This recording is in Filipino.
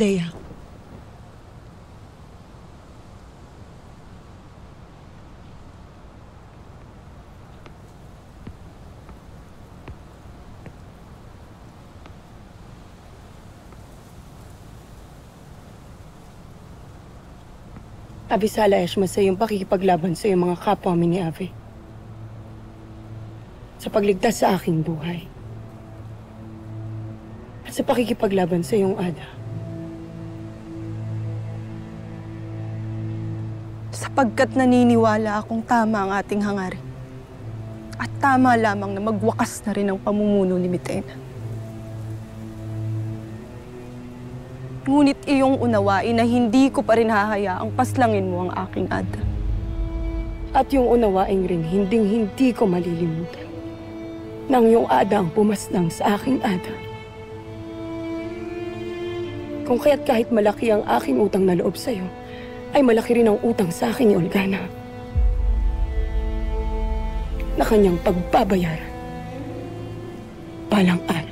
Dea. Abisala Eshma sa iyong pakikipaglaban sa iyong mga kapwa ni Ave. Sa pagligtas sa aking buhay. At sa pakikipaglaban sa iyong Ada. Sapagkat naniniwala akong tama ang ating hangarin. At tama lamang na magwakas na rin ang pamumuno ni Mitena. Ngunit iyong unawain na hindi ko pa rin hahayaang paslangin mo ang aking Ada. At yung unawain rin hindi ko malilimutan. Nang yung Ada ang pumaslang sa aking Ada. Kung kaya't kahit malaki ang aking utang na loob sa'yo, ay malaki rin ang utang sa akin ni Olgana. Na kanyang pagbabayaran. Balang araw.